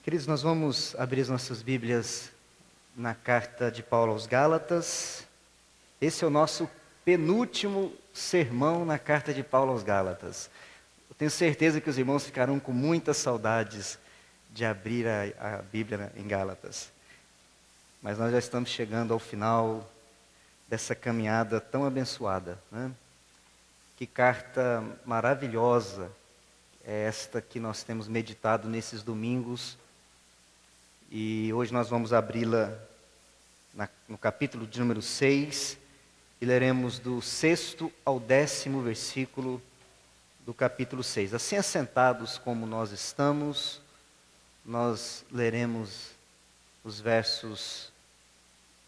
Queridos, nós vamos abrir as nossas Bíblias na carta de Paulo aos Gálatas. Esse é o nosso penúltimo sermão na carta de Paulo aos Gálatas. Eu tenho certeza que os irmãos ficarão com muitas saudades de abrir a Bíblia em Gálatas. Mas nós já estamos chegando ao final dessa caminhada tão abençoada, né? Que carta maravilhosa é esta que nós temos meditado nesses domingos. E hoje nós vamos abri-la no capítulo de número 6 e leremos do 6º ao 10º versículo do capítulo 6. Assim assentados como nós estamos, nós leremos os versos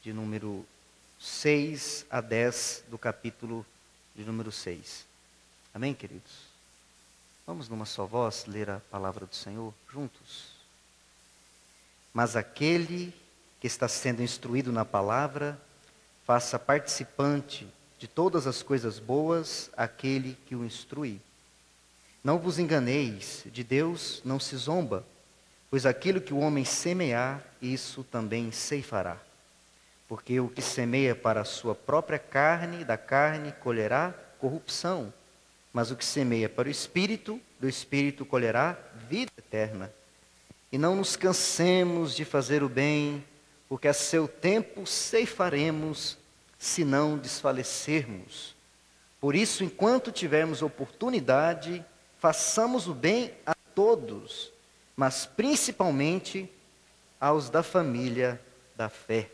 de número 6 a 10 do capítulo de número 6. Amém, queridos? Vamos numa só voz ler a palavra do Senhor juntos? Mas aquele que está sendo instruído na palavra, faça participante de todas as coisas boas aquele que o instrui. Não vos enganeis, de Deus não se zomba, pois aquilo que o homem semear, isso também ceifará. Porque o que semeia para a sua própria carne, da carne colherá corrupção, mas o que semeia para o Espírito, do Espírito colherá vida eterna. E não nos cansemos de fazer o bem, porque a seu tempo ceifaremos, se não desfalecermos. Por isso, enquanto tivermos oportunidade, façamos o bem a todos, mas principalmente aos da família da fé.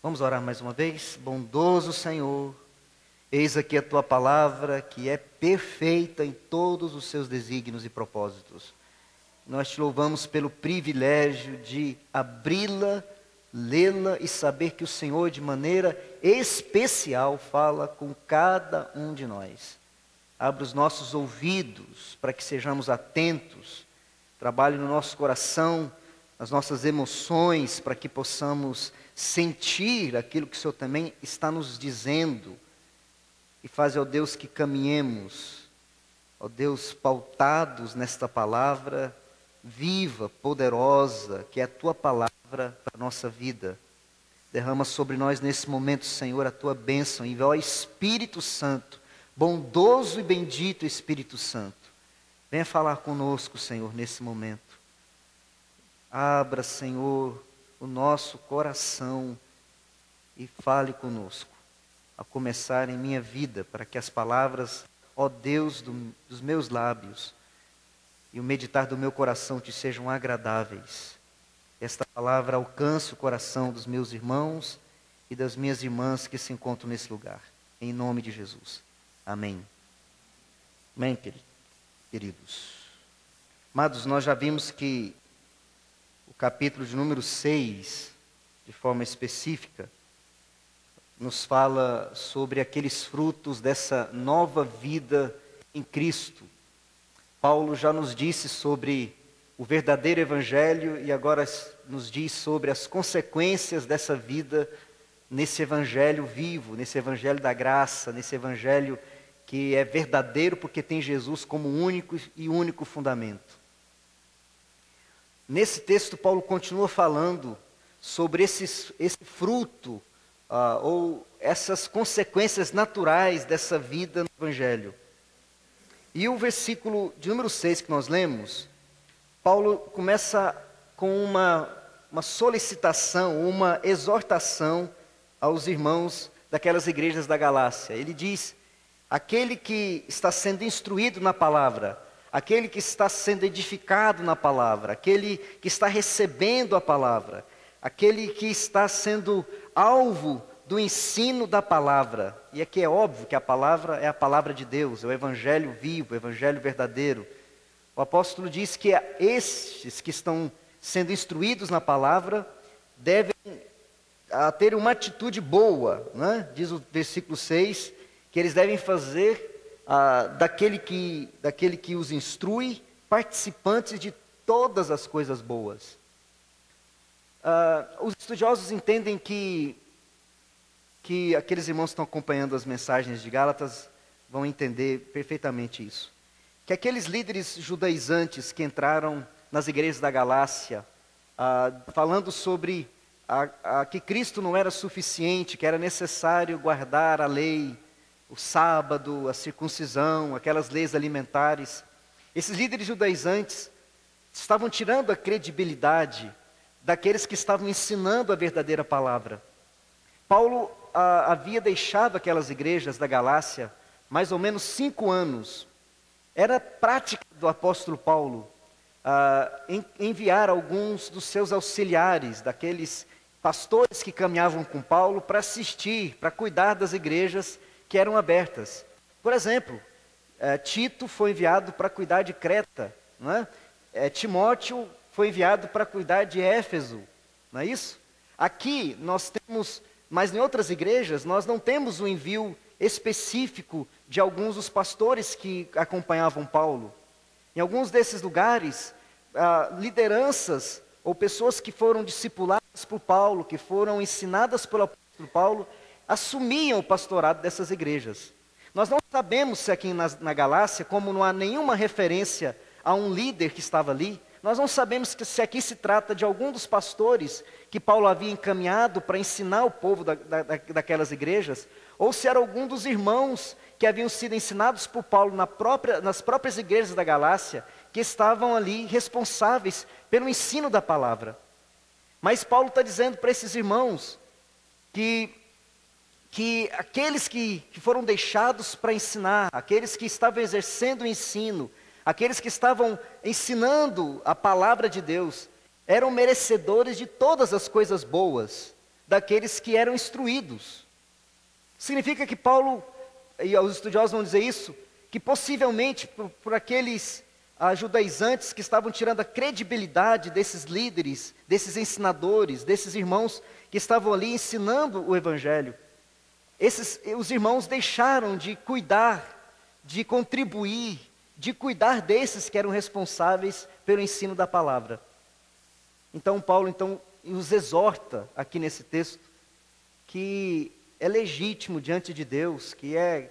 Vamos orar mais uma vez? Bondoso Senhor, eis aqui a Tua palavra, que é perfeita em todos os seus desígnios e propósitos. Nós te louvamos pelo privilégio de abri-la, lê-la e saber que o Senhor, de maneira especial, fala com cada um de nós. Abra os nossos ouvidos para que sejamos atentos, trabalhe no nosso coração, nas nossas emoções, para que possamos sentir aquilo que o Senhor também está nos dizendo. E faz, ó Deus, que caminhemos, ó Deus, pautados nesta palavra viva, poderosa, que é a Tua palavra para a nossa vida. Derrama sobre nós nesse momento, Senhor, a Tua bênção. Envia ao Espírito Santo, bondoso e bendito Espírito Santo. Venha falar conosco, Senhor, nesse momento. Abra, Senhor, o nosso coração e fale conosco. A começar em minha vida, para que as palavras, ó Deus, dos meus lábios e o meditar do meu coração te sejam agradáveis. Esta palavra alcance o coração dos meus irmãos e das minhas irmãs que se encontram nesse lugar. Em nome de Jesus. Amém. Amém, queridos. Amados, nós já vimos que o capítulo de número 6, de forma específica, nos fala sobre aqueles frutos dessa nova vida em Cristo. Paulo já nos disse sobre o verdadeiro evangelho e agora nos diz sobre as consequências dessa vida nesse evangelho vivo, nesse evangelho da graça, nesse evangelho que é verdadeiro porque tem Jesus como único fundamento. Nesse texto, Paulo continua falando sobre esse fruto, ou essas consequências naturais dessa vida no evangelho. E o versículo de número 6 que nós lemos, Paulo começa com uma solicitação, uma exortação aos irmãos daquelas igrejas da Galácia. Ele diz: aquele que está sendo instruído na palavra, aquele que está sendo edificado na palavra, aquele que está recebendo a palavra, aquele que está sendo alvo do ensino da palavra. E aqui é óbvio que a palavra é a palavra de Deus, é o evangelho vivo, o evangelho verdadeiro. O apóstolo diz que estes que estão sendo instruídos na palavra devem ter uma atitude boa, né? Diz o versículo 6, que eles devem fazer daquele que os instrui participantes de todas as coisas boas. Os estudiosos entendem que aqueles irmãos que estão acompanhando as mensagens de Gálatas vão entender perfeitamente isso. Que aqueles líderes judaizantes que entraram nas igrejas da Galácia, falando sobre que Cristo não era suficiente, que era necessário guardar a lei, o sábado, a circuncisão, aquelas leis alimentares. Esses líderes judaizantes estavam tirando a credibilidade daqueles que estavam ensinando a verdadeira palavra. Paulo havia deixado aquelas igrejas da Galácia mais ou menos 5 anos. Era prática do apóstolo Paulo enviar alguns dos seus auxiliares, daqueles pastores que caminhavam com Paulo, para assistir, para cuidar das igrejas que eram abertas. Por exemplo, Tito foi enviado para cuidar de Creta, não é? Timóteo foi enviado para cuidar de Éfeso, não é isso? Aqui nós temos, mas em outras igrejas nós não temos o envio específico de alguns dos pastores que acompanhavam Paulo. Em alguns desses lugares, lideranças ou pessoas que foram discipuladas por Paulo, que foram ensinadas pelo apóstolo Paulo, assumiam o pastorado dessas igrejas. Nós não sabemos se aqui na Galácia, como não há nenhuma referência a um líder que estava ali, nós não sabemos se aqui se trata de algum dos pastores que Paulo havia encaminhado para ensinar o povo daquelas igrejas, ou se era algum dos irmãos que haviam sido ensinados por Paulo nas próprias igrejas da Galácia, que estavam ali responsáveis pelo ensino da palavra. Mas Paulo está dizendo para esses irmãos que aqueles que foram deixados para ensinar, aqueles que estavam exercendo o ensino, aqueles que estavam ensinando a palavra de Deus, eram merecedores de todas as coisas boas daqueles que eram instruídos. Significa que Paulo, e os estudiosos vão dizer isso, que possivelmente por aqueles judaizantes que estavam tirando a credibilidade desses líderes, desses ensinadores, desses irmãos que estavam ali ensinando o Evangelho, os irmãos deixaram de cuidar, de contribuir, de cuidar desses que eram responsáveis pelo ensino da palavra. Então Paulo os exorta aqui nesse texto que é legítimo diante de Deus, que é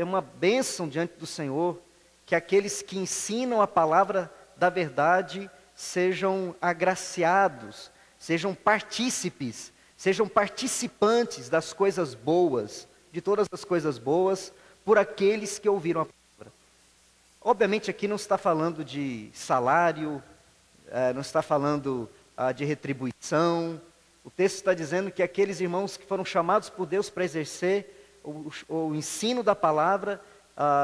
uma bênção diante do Senhor, que aqueles que ensinam a palavra da verdade sejam agraciados, sejam partícipes, sejam participantes das coisas boas, de todas as coisas boas, por aqueles que ouviram a palavra. Obviamente aqui não está falando de salário, não está falando de retribuição. O texto está dizendo que aqueles irmãos que foram chamados por Deus para exercer o ensino da palavra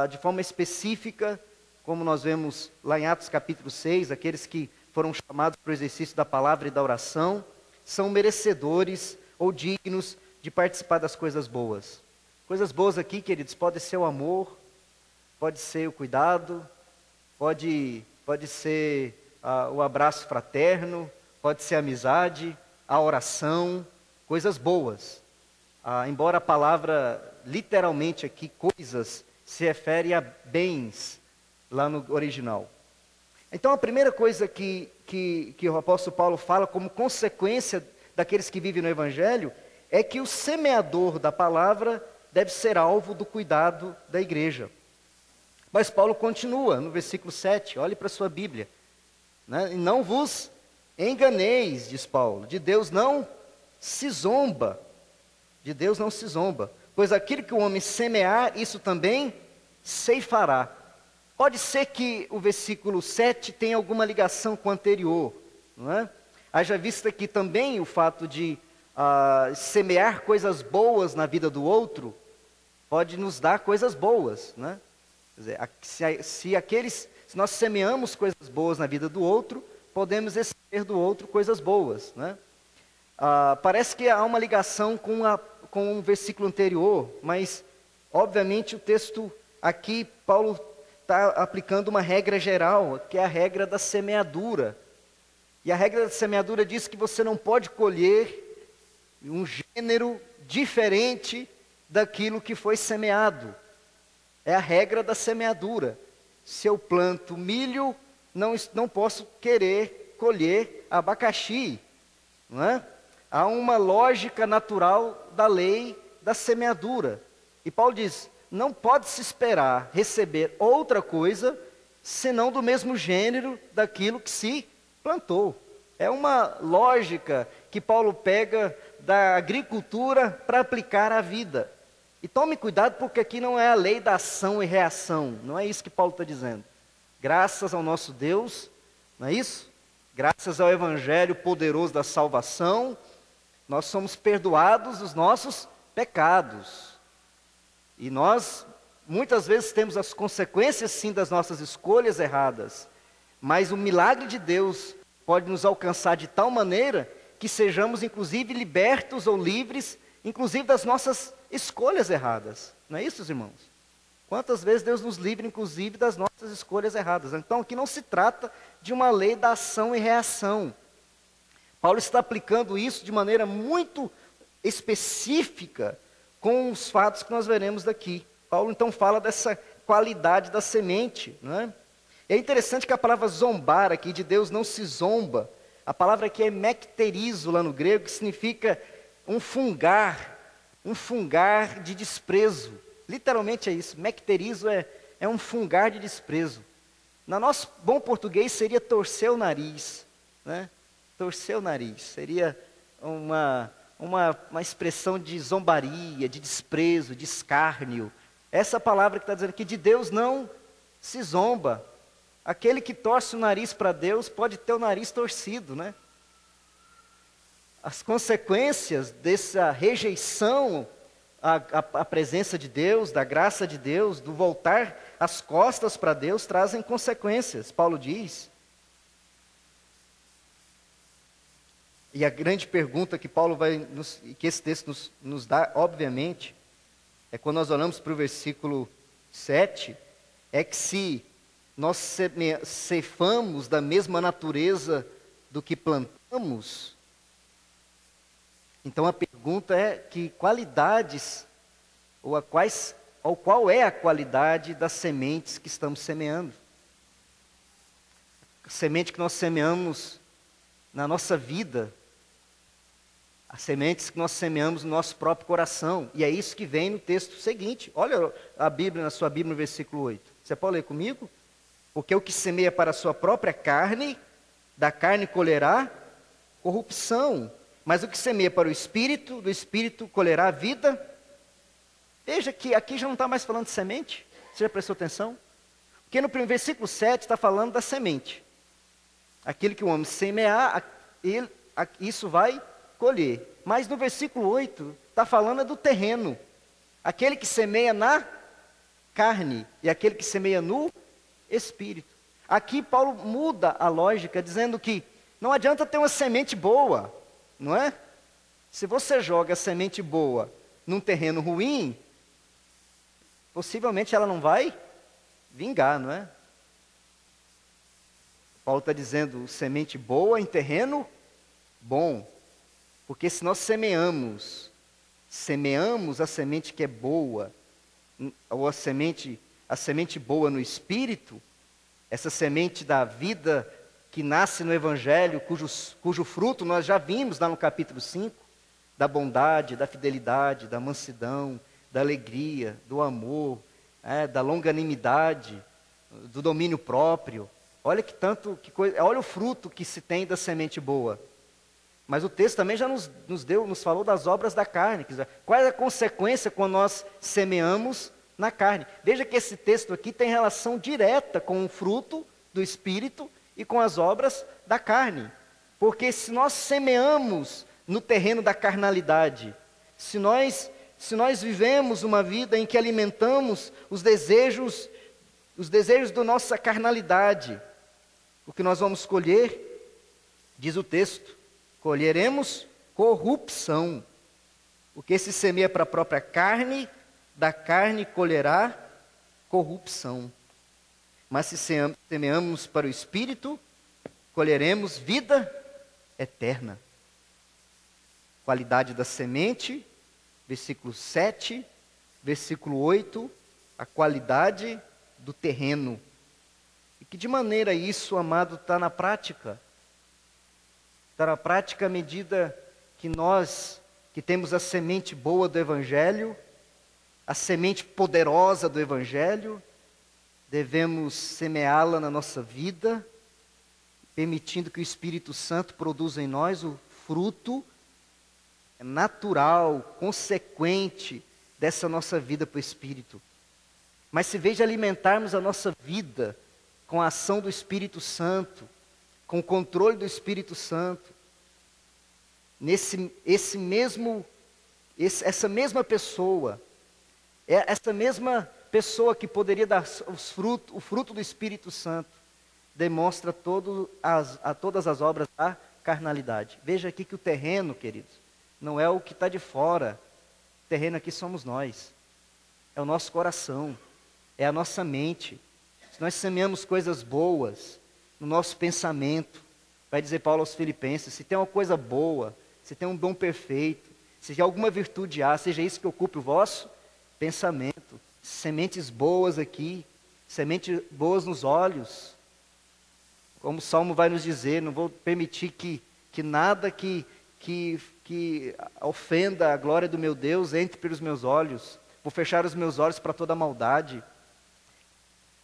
de forma específica, como nós vemos lá em Atos capítulo 6, aqueles que foram chamados para o exercício da palavra e da oração, são merecedores ou dignos de participar das coisas boas. Coisas boas aqui, queridos, pode ser o amor, pode ser o cuidado, pode ser o abraço fraterno, pode ser a amizade, a oração, coisas boas. Embora a palavra, literalmente aqui, coisas, se refere a bens, lá no original. Então a primeira coisa que o apóstolo Paulo fala como consequência daqueles que vivem no Evangelho, é que o semeador da palavra deve ser alvo do cuidado da igreja. Mas Paulo continua no versículo 7, olhe para a sua Bíblia. Né? E não vos enganeis, diz Paulo, de Deus não se zomba. De Deus não se zomba. Pois aquilo que o homem semear, isso também ceifará. Pode ser que o versículo 7 tenha alguma ligação com o anterior, não é? Haja vista que também o fato de semear coisas boas na vida do outro, pode nos dar coisas boas, né? Quer dizer, se nós semeamos coisas boas na vida do outro, podemos receber do outro coisas boas, né? Parece que há uma ligação com o versículo anterior, mas obviamente o texto aqui, Paulo está aplicando uma regra geral, que é a regra da semeadura. E a regra da semeadura diz que você não pode colher um gênero diferente daquilo que foi semeado. É a regra da semeadura. Se eu planto milho, não posso querer colher abacaxi, não é? Há uma lógica natural da lei da semeadura. E Paulo diz, não pode se esperar receber outra coisa senão do mesmo gênero daquilo que se plantou. É uma lógica que Paulo pega da agricultura para aplicar à vida. E tome cuidado, porque aqui não é a lei da ação e reação, não é isso que Paulo está dizendo. Graças ao nosso Deus, não é isso? Graças ao Evangelho poderoso da salvação, nós somos perdoados dos nossos pecados. E nós, muitas vezes, temos as consequências, sim, das nossas escolhas erradas. Mas o milagre de Deus pode nos alcançar de tal maneira que sejamos, inclusive, libertos ou livres, inclusive das nossas escolhas erradas. Não é isso, irmãos? Quantas vezes Deus nos livra, inclusive, das nossas escolhas erradas? Então, aqui não se trata de uma lei da ação e reação. Paulo está aplicando isso de maneira muito específica com os fatos que nós veremos daqui. Paulo, então, fala dessa qualidade da semente, não é? É interessante que a palavra zombar aqui, de Deus não se zomba. A palavra aqui é mecterizo, lá no grego, que significa um fungar de desprezo. Literalmente é isso, mecterizo é um fungar de desprezo. No nosso bom português seria torcer o nariz, né? Torcer o nariz, seria uma expressão de zombaria, de desprezo, de escárnio. Essa palavra que está dizendo aqui, de Deus não se zomba. Aquele que torce o nariz para Deus pode ter o nariz torcido, né? As consequências dessa rejeição à presença de Deus, da graça de Deus, do voltar as costas para Deus, trazem consequências, Paulo diz. E a grande pergunta que Paulo que esse texto nos dá, obviamente, é quando nós olhamos para o versículo 7, é que se nós ceifamos da mesma natureza do que plantamos, então a pergunta é que qualidades, ou qual é a qualidade das sementes que estamos semeando? A semente que nós semeamos na nossa vida, as sementes que nós semeamos no nosso próprio coração, e é isso que vem no texto seguinte. Olha a Bíblia, na sua Bíblia, no versículo 8. Você pode ler comigo? Porque o que semeia para a sua própria carne, da carne colherá corrupção. Mas o que semeia para o Espírito, do Espírito colherá vida. Veja que aqui já não está mais falando de semente. Você já prestou atenção? Porque no versículo 7 está falando da semente. Aquilo que o homem semear, isso vai colher. Mas no versículo 8 está falando do terreno. Aquele que semeia na carne e aquele que semeia no Espírito. Aqui Paulo muda a lógica, dizendo que não adianta ter uma semente boa, não é? Se você joga a semente boa num terreno ruim, possivelmente ela não vai vingar, não é? Paulo está dizendo semente boa em terreno bom. Porque se nós semeamos a semente que é boa, ou a semente boa no Espírito, essa semente da vida que nasce no Evangelho, cujo fruto nós já vimos lá no capítulo 5, da bondade, da fidelidade, da mansidão, da alegria, do amor, da longanimidade, do domínio próprio. Olha olha o fruto que se tem da semente boa. Mas o texto também já nos falou das obras da carne. Qual é a consequência quando nós semeamos na carne? Veja que esse texto aqui tem relação direta com o fruto do Espírito e com as obras da carne. Porque se nós semeamos no terreno da carnalidade, se nós vivemos uma vida em que alimentamos os desejos da nossa carnalidade, o que nós vamos colher, diz o texto, colheremos corrupção. O que se semeia para a própria carne, da carne colherá corrupção. Mas se semeamos para o Espírito, colheremos vida eterna. Qualidade da semente, versículo 7, versículo 8, a qualidade do terreno. E que de maneira isso, amado, está na prática? Está na prática à medida que nós, que temos a semente boa do Evangelho, a semente poderosa do Evangelho, devemos semeá-la na nossa vida, permitindo que o Espírito Santo produza em nós o fruto natural, consequente dessa nossa vida para o Espírito. Mas se vez de alimentarmos a nossa vida com a ação do Espírito Santo, com o controle do Espírito Santo, essa mesma pessoa que poderia dar o fruto do Espírito Santo, demonstra a todas as obras da carnalidade. Veja aqui que o terreno, queridos, não é o que está de fora. O terreno aqui somos nós. É o nosso coração. É a nossa mente. Se nós semeamos coisas boas no nosso pensamento, vai dizer Paulo aos Filipenses, se tem uma coisa boa, se tem um dom perfeito, se alguma virtude há, seja isso que ocupe o vosso pensamento. Sementes boas aqui, sementes boas nos olhos. Como o Salmo vai nos dizer, não vou permitir que nada que ofenda a glória do meu Deus entre pelos meus olhos. Vou fechar os meus olhos para toda maldade.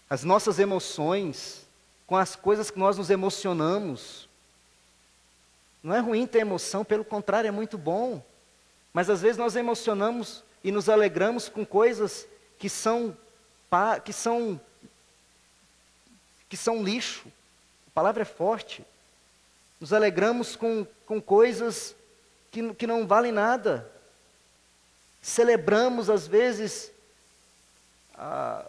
As nossas emoções, com as coisas que nós nos emocionamos. Não é ruim ter emoção, pelo contrário, é muito bom. Mas às vezes nós emocionamos e nos alegramos com coisas que são lixo. A palavra é forte. Nos alegramos com coisas que não valem nada. Celebramos às vezes a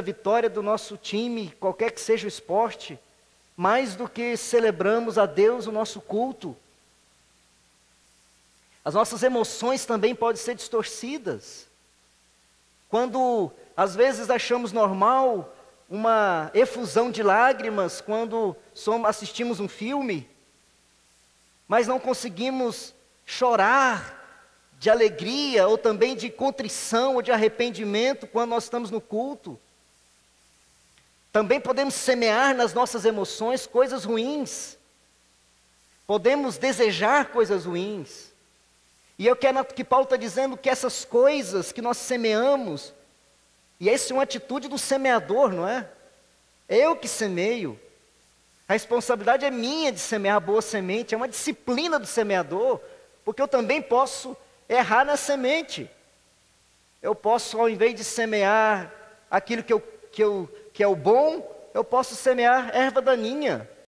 vitória do nosso time, qualquer que seja o esporte, mais do que celebramos a Deus o nosso culto. As nossas emoções também podem ser distorcidas. Quando às vezes achamos normal uma efusão de lágrimas quando assistimos um filme, mas não conseguimos chorar de alegria, ou também de contrição, ou de arrependimento quando nós estamos no culto. Também podemos semear nas nossas emoções coisas ruins. Podemos desejar coisas ruins. E eu quero que Paulo está dizendo que essas coisas que nós semeamos, e essa é uma atitude do semeador, não é? É eu que semeio. A responsabilidade é minha de semear a boa semente, é uma disciplina do semeador, porque eu também posso errar na semente. Eu posso, ao invés de semear aquilo que é o bom, eu posso semear erva daninha.